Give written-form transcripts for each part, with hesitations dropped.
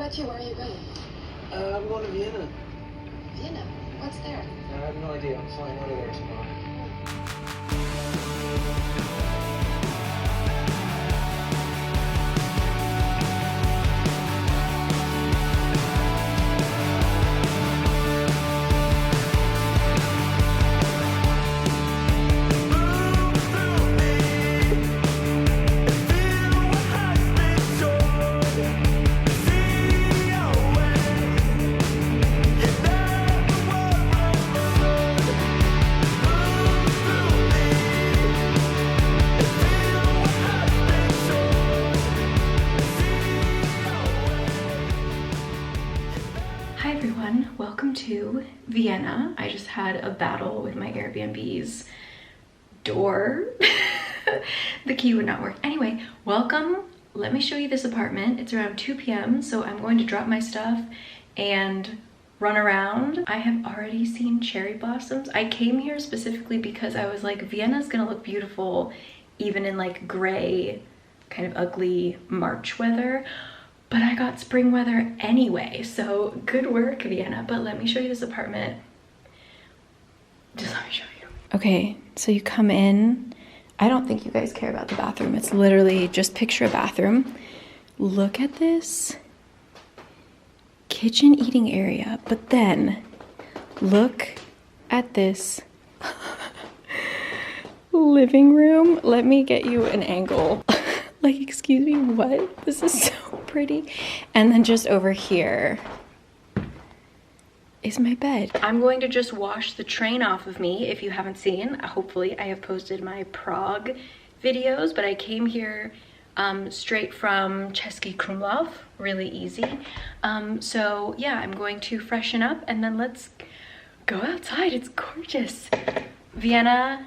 about you? Where are you going? I'm going to Vienna. Vienna? What's there? I have no idea. I'm flying out of there tomorrow. Hi everyone, welcome to Vienna. I just had a battle with my Airbnb's door. The key would not work. Anyway, welcome. Let me show you this apartment. It's around 2 p.m. so I'm going to drop my stuff and run around. I have already seen cherry blossoms. I came here specifically because I was like, Vienna's gonna look beautiful even in like gray, kind of ugly March weather. But I got spring weather anyway, so good work, Vienna. But let me show you this apartment. Just let me show you. Okay, so you come in. I don't think you guys care about the bathroom. It's literally just picture a bathroom. Look at this kitchen eating area, but then look at this living room. Let me get you an angle. Like, excuse me, what? This is so pretty. And then just over here is my bed. I'm going to just wash the train off of me. If you haven't seen, hopefully I have posted my Prague videos, but I came here straight from Český Krumlov, really easy. So yeah, I'm going to freshen up and then let's go outside. It's gorgeous. Vienna,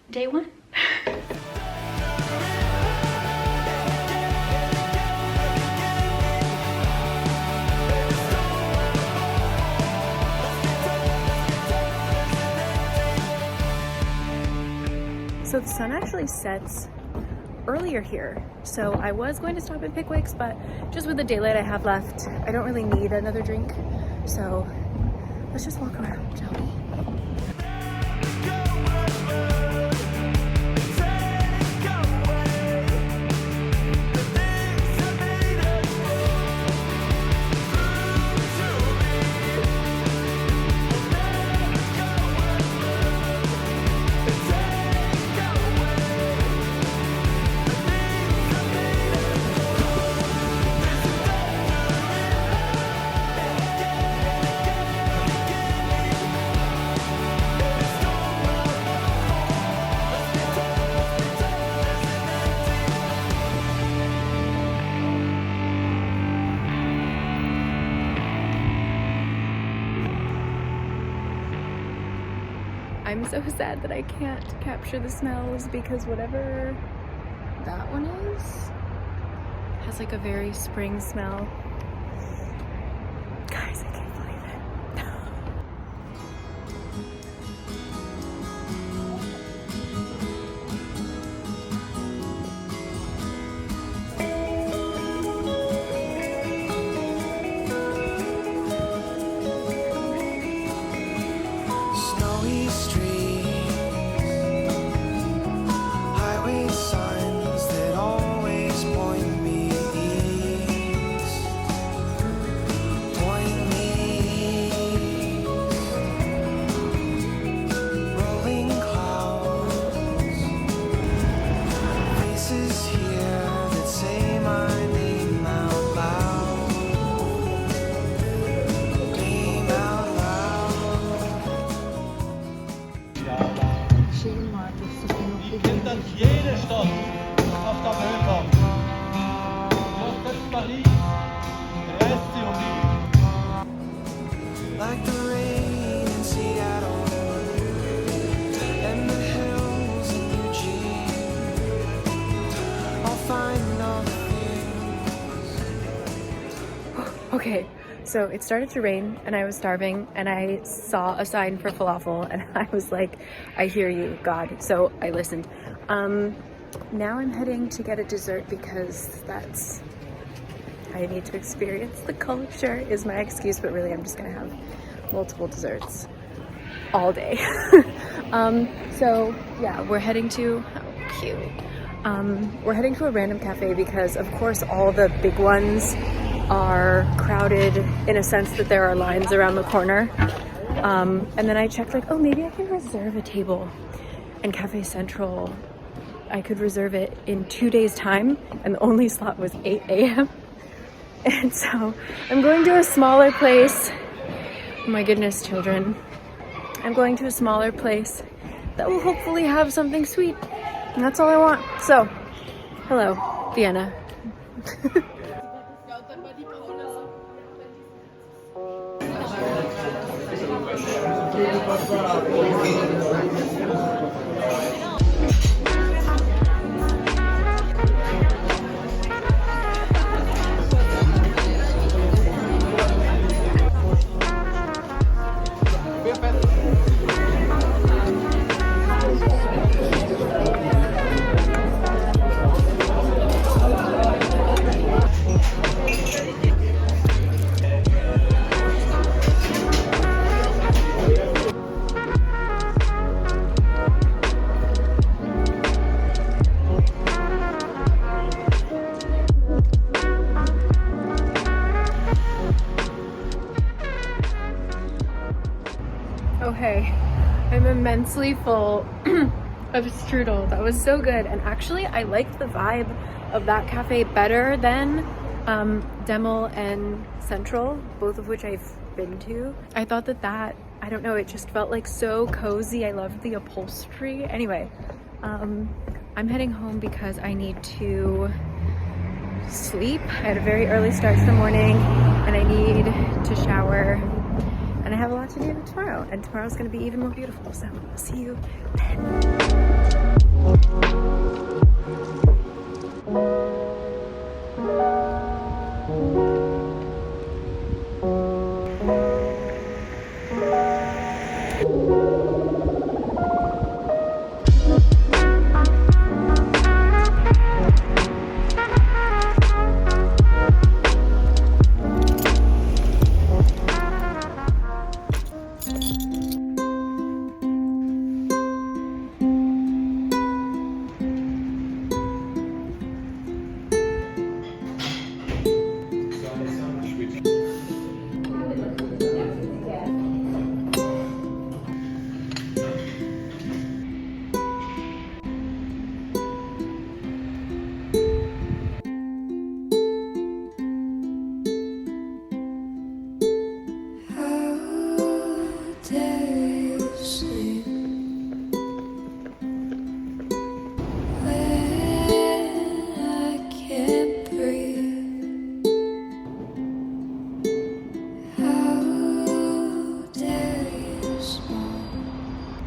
day one. So the sun actually sets earlier here. So I was going to stop at Pickwick's, but just with the daylight I have left, I don't really need another drink. So let's just walk around, shall we? I'm so sad that I can't capture the smells because whatever that one is has like a very spring smell. Guys, I can't believe it. Jede Stadt auf der Welt kommt. Das ist Paris. Der Rest ist Like the rain in Seattle and the hills in Eugene, I'll find nothing. Okay, so it started to rain and I was starving and I saw a sign for falafel and I was like, I hear you, God. So I listened. Now I'm heading to get a dessert because that's, I need to experience the culture is my excuse, but really I'm just gonna have multiple desserts all day. So yeah, we're heading to, how cute. We're heading to a random cafe because of course all the big ones are crowded in a sense that there are lines around the corner. And then I checked like, oh, maybe I can reserve a table in Cafe Central. I could reserve it in 2 days time and the only slot was 8 a.m. And so I'm going to a smaller place. Oh my goodness, children. I'm going to a smaller place that will hopefully have something sweet. And that's all I want. So, hello, Vienna. Okay, I'm immensely full of strudel. That was so good. And actually, I liked the vibe of that cafe better than Demel and Central, both of which I've been to. I thought that, I don't know, it just felt like so cozy. I loved the upholstery. Anyway, I'm heading home because I need to sleep. I had a very early start to the morning and I need to shower. And I have a lot to do tomorrow, and tomorrow's gonna be even more beautiful, so I'll see you then.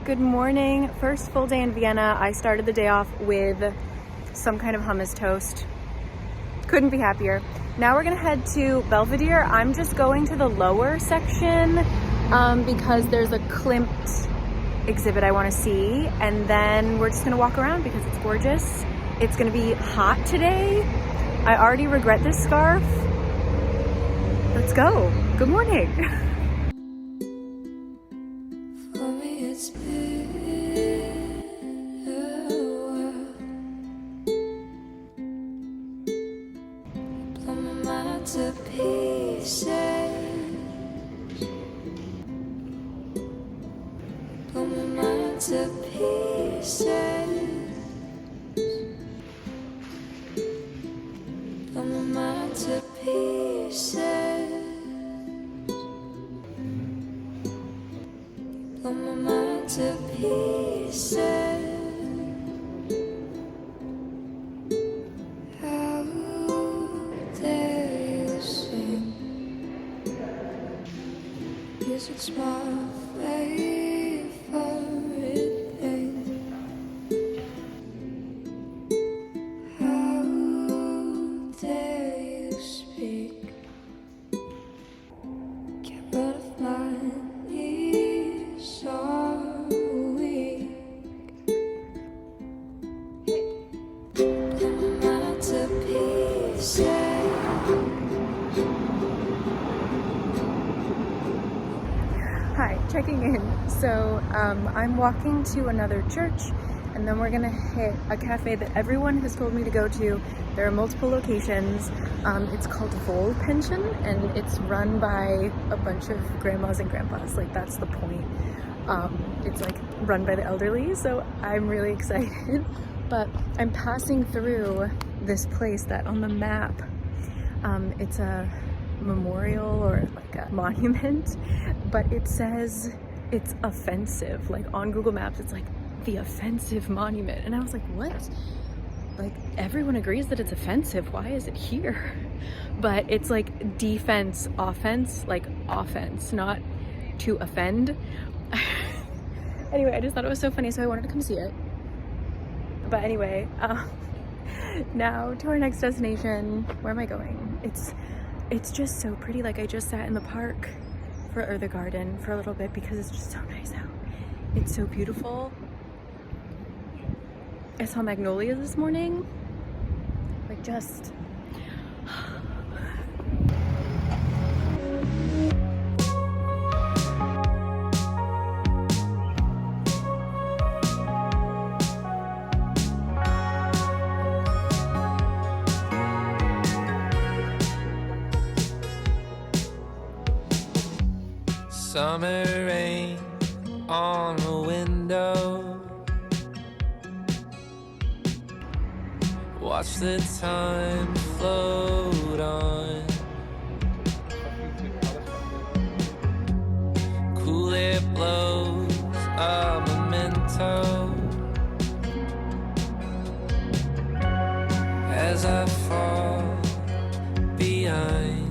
Good morning. First full day in Vienna. I started the day off with some kind of hummus toast. Couldn't be happier. Now we're gonna head to Belvedere. I'm just going to the lower section because there's a Klimt exhibit I want to see, and then we're just gonna walk around because it's gorgeous. It's gonna be hot today. I already regret this scarf. Let's go. Good morning. To pieces, blow my mind to pieces, blow my mind to pieces, blow my mind to pieces. It's my favorite thing. How dare you speak? Can't run if my knees are weak. Blow my mind to pieces. Hi, checking in. So I'm walking to another church, and then we're gonna hit a cafe that everyone has told me to go to. There are multiple locations. It's called Vol Pension, and it's run by a bunch of grandmas and grandpas. Like, that's the point. It's like run by the elderly, so I'm really excited. But I'm passing through this place that on the map, it's a memorial or like a monument, but it says it's offensive. Like on Google Maps, it's like the offensive monument. And I was like, what? Like, everyone agrees that it's offensive. Why is it here? But it's like defense, offense, like offense, not to offend. Anyway, I just thought it was so funny, so I wanted to come see it. But anyway, now to our next destination. Where am I going? It's just so pretty. Like, I just sat in the park or the garden for a little bit because it's just so nice out. It's so beautiful. I saw magnolias this morning. Like, just summer rain on the window. Watch the time float on. Cool air blows a memento as I fall behind.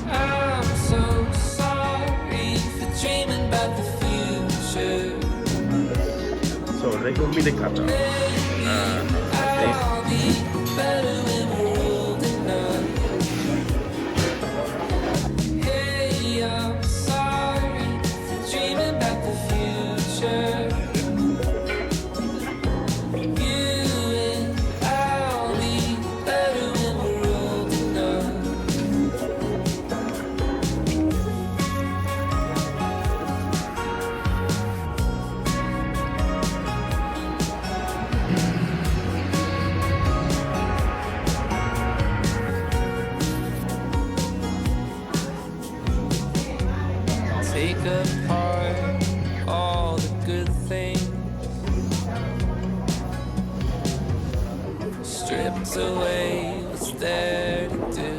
I'm so sorry for dreaming about the future. So they go meet the couple. I'll be better when we're old enough. Hey, I'm sorry for dreaming about the future. You and I'll be better when we're old enough. Take apart all the good things, stripped away what's there to do.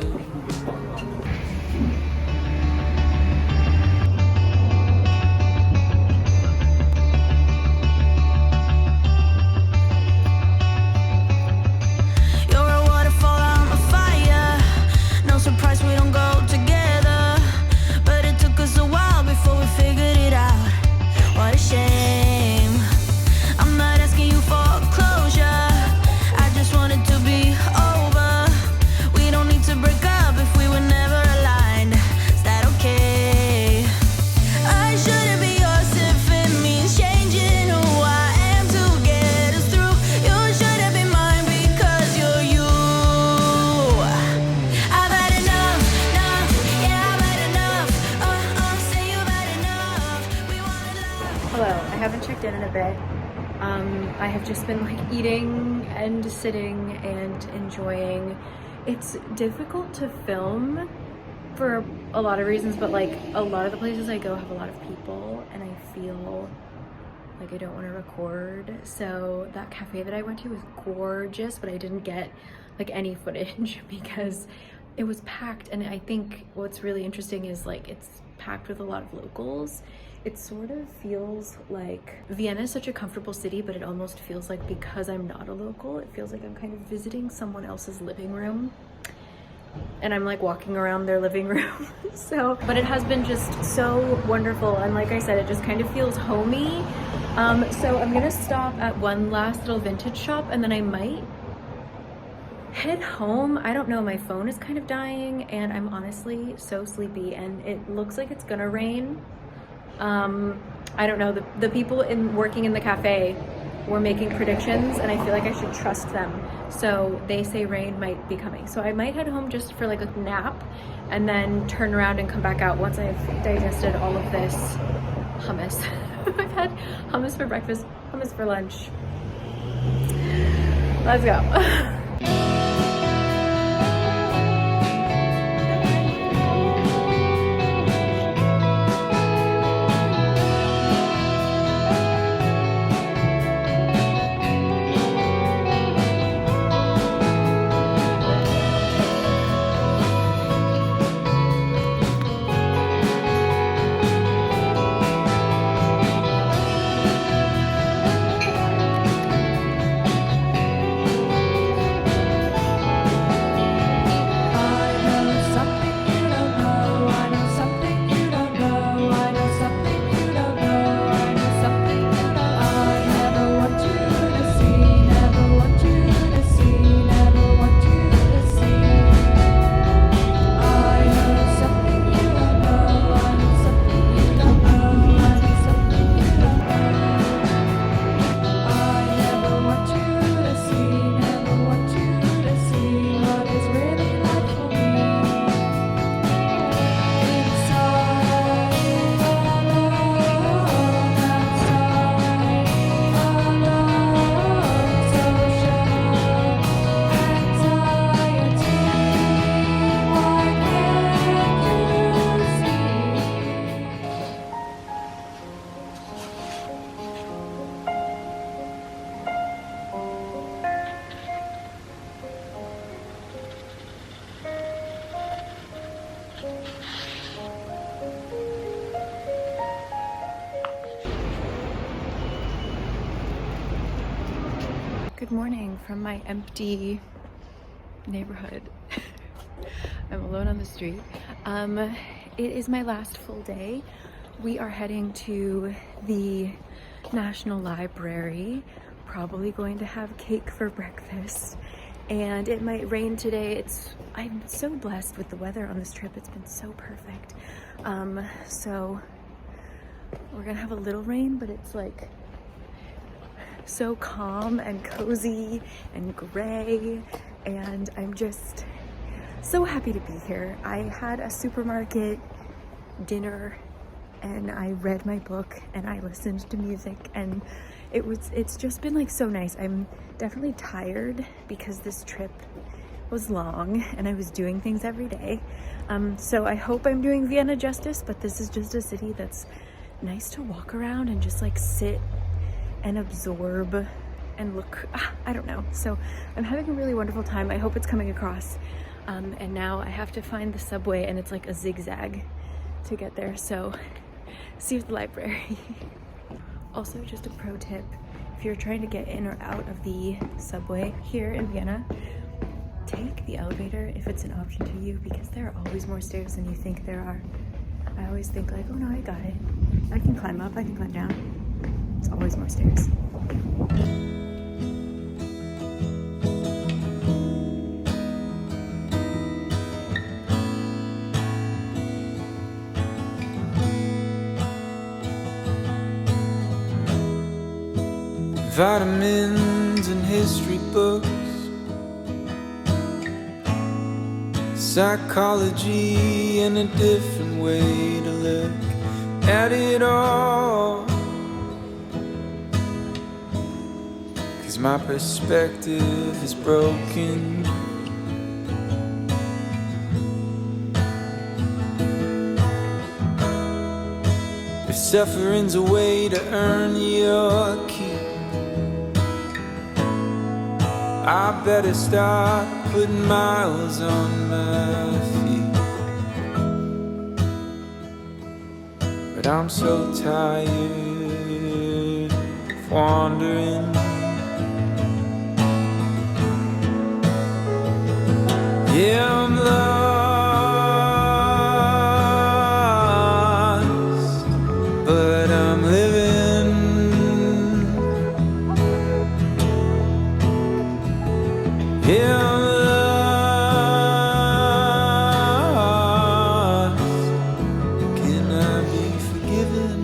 You're a waterfall, I'm a fire. No surprise we don't go together, but it took us a while before we figured it out. What a shame. I'm not asking you for closure, I just want it to be over. We don't need to break up if we were never aligned. Is that okay? I shouldn't be yours if it means changing who I am to get us through. You shouldn't be mine because you're you. I've had enough, enough, yeah, I've had enough. Say you've had enough. We wanted love. hello. I haven't checked in a bit. I have just been like eating and sitting and enjoying. It's difficult to film for a lot of reasons, but like a lot of the places I go have a lot of people and I feel like I don't want to record. So that cafe that I went to was gorgeous, but I didn't get like any footage because it was packed. And I think what's really interesting is like it's packed with a lot of locals. It sort of feels like Vienna is such a comfortable city, but it almost feels like because I'm not a local, it feels like I'm kind of visiting someone else's living room. And I'm like walking around their living room. So, but it has been just so wonderful. And like I said, it just kind of feels homey. So I'm gonna stop at one last little vintage shop and then I might head home. I don't know, my phone is kind of dying and I'm honestly so sleepy and it looks like it's gonna rain. I don't know, the people working in the cafe were making predictions, and I feel like I should trust them. So they say rain might be coming. So I might head home just for like a nap and then turn around and come back out once I've digested all of this hummus. I've had hummus for breakfast, hummus for lunch. Let's go. Good morning from my empty neighborhood. I'm alone on the street. It is my last full day. We are heading to the National Library, probably going to have cake for breakfast, and it might rain today. I'm so blessed with the weather on this trip. It's been so perfect. So we're gonna have a little rain, but it's like so calm and cozy and gray, and I'm just so happy to be here. I had a supermarket dinner and I read my book and I listened to music, and it's just been like so nice. I'm definitely tired because this trip was long and I was doing things every day. So I hope I'm doing Vienna justice, but this is just a city that's nice to walk around and just like sit and absorb and look. I don't know. So I'm having a really wonderful time. I hope it's coming across. And now I have to find the subway, and it's like a zigzag to get there. So see you at the library. Also, just a pro tip, if you're trying to get in or out of the subway here in Vienna, take the elevator if it's an option to you, because there are always more stairs than you think there are. I always think like, oh no, I got it. I can climb up, I can climb down. It's always more stairs. Vitamins and history books, psychology and a different way to look at it all. 'Cause my perspective is broken. If suffering's a way to earn your keep, I better start putting miles on my feet. But I'm so tired of wandering. Yeah, I'm lost, but I'm living. Yeah, I'm lost. Can I be forgiven?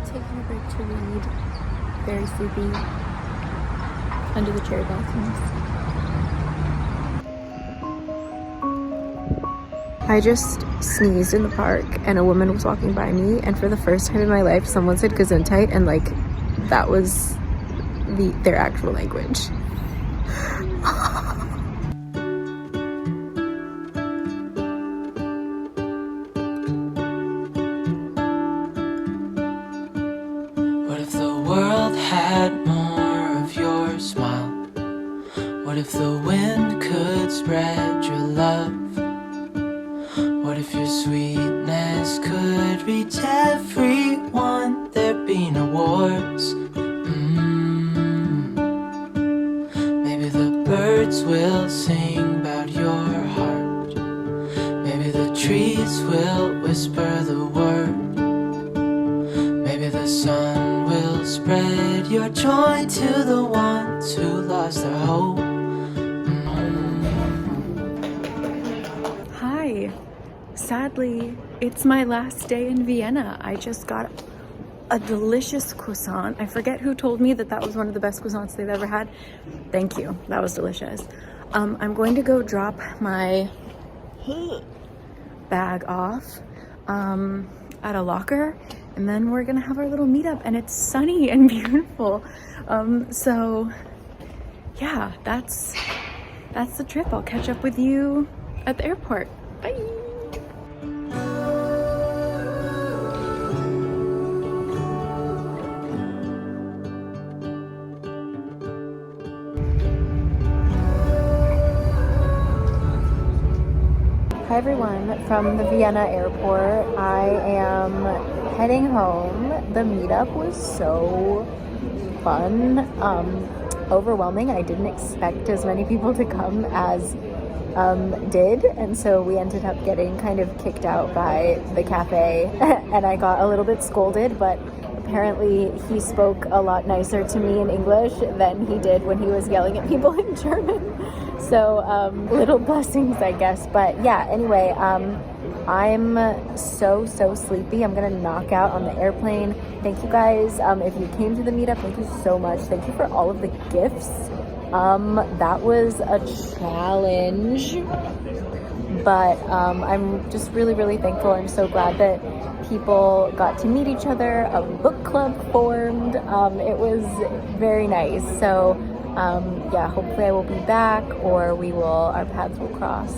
Taking a break to read. Very sleepy. Under the cherry blossoms. I just sneezed in the park and a woman was walking by me, and for the first time in my life someone said gesundheit, and like that was their actual language. What if the world had more of your smile? What if the wind could spread your love? What if your sweetness could reach everyone? There'd be no wars. Maybe the birds will sing about your heart. Maybe the trees will whisper the word. Maybe the sun will spread your joy to the ones who lost their hope. Hi. Sadly, it's my last day in Vienna. I just got a delicious croissant. I forget who told me that that was one of the best croissants they've ever had. Thank you. That was delicious. I'm going to go drop my bag off at a locker, and then we're gonna have our little meetup, and it's sunny and beautiful. So yeah, that's the trip. I'll catch up with you at the airport. Bye. Hi everyone, from the Vienna airport. I am heading home. The meetup was so fun, overwhelming. I didn't expect as many people to come as did, and so we ended up getting kind of kicked out by the cafe and I got a little bit scolded, but apparently he spoke a lot nicer to me in English than he did when he was yelling at people in German. So little blessings, I guess. But yeah, anyway, I'm so sleepy. I'm gonna knock out on the airplane. Thank you guys. If you came to the meetup, thank you so much. Thank you for all of the gifts. That was a challenge, but I'm just really thankful. I'm so glad that people got to meet each other. A book club formed. It was very nice. So yeah, hopefully I will be back, or our paths will cross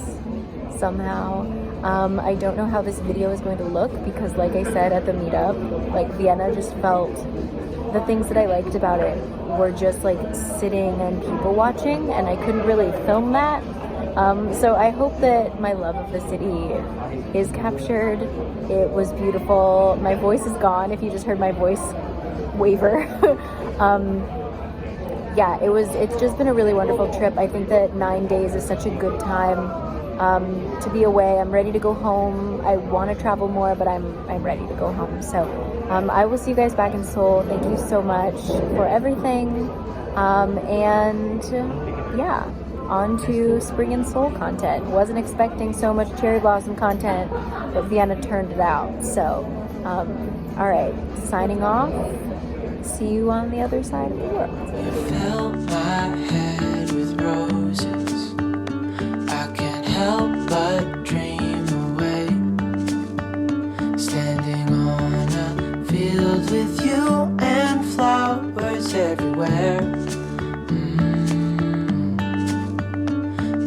somehow. I don't know how this video is going to look because, like I said at the meetup, like Vienna just felt, the things that I liked about it were just like sitting and people watching, and I couldn't really film that. So I hope that my love of the city is captured. It was beautiful. My voice is gone if you just heard my voice waver. Yeah, it's just been a really wonderful trip. I think that 9 days is such a good time to be away. I'm ready to go home. I want to travel more, but I'm ready to go home. So I will see you guys back in Seoul. Thank you so much for everything. And yeah, on to spring in Seoul content. Wasn't expecting so much cherry blossom content, but Vienna turned it out. So all right, signing off. See you on the other side of the world. You fill my head with roses. I can't help but